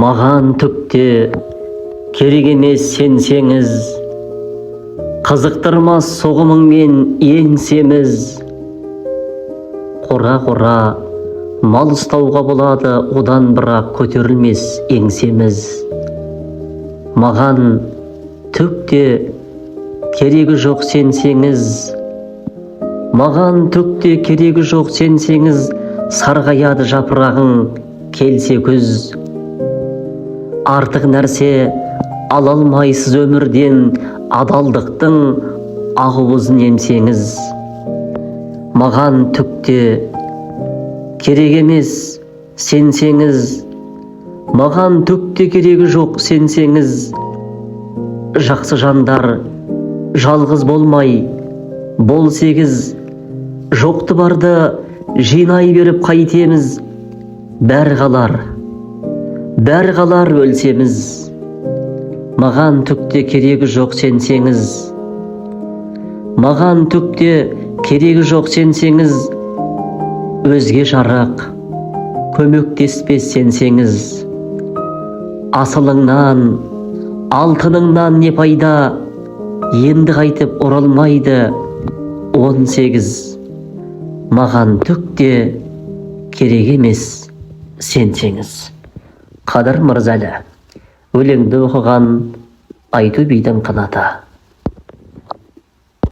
Маған түкте керек емес сенсеңіз, қызықтырмас соғымыңмен еңсеміз. Қора-қора мал ұстауға болады, одан бірақ көтерілмес еңсеміз. Маған түкте керегі жоқ сенсеңіз, маған түкте керегі жоқ сенсеңіз, сарғаяды жапырағың келсе күз. Артық нәрсе ала алмайсыз өмірден, адалдықтың ақуызын емсеңіз. Маған түкте керек емес сенсеңіз, маған түкте керегі жоқ сенсеңіз. Жақсы жандар жалғыз болмай бол сегіз, жоқты барды жинай беріп қайтеміз. Бәрі қалар өлсеміз. Маған түкте керегі жоқ сенсеңіз, маған түкте керегі жоқ сенсеңіз. Өзге жарық көмектеспес сенсеңіз. Асылыңнан, алтыныңнан не пайда, енді қайтып оралмайды 18. Маған түкте керек емес сенсеңіз. Қадыр Мырзалы. Өлеңді оқыған Айту бидің қанаты.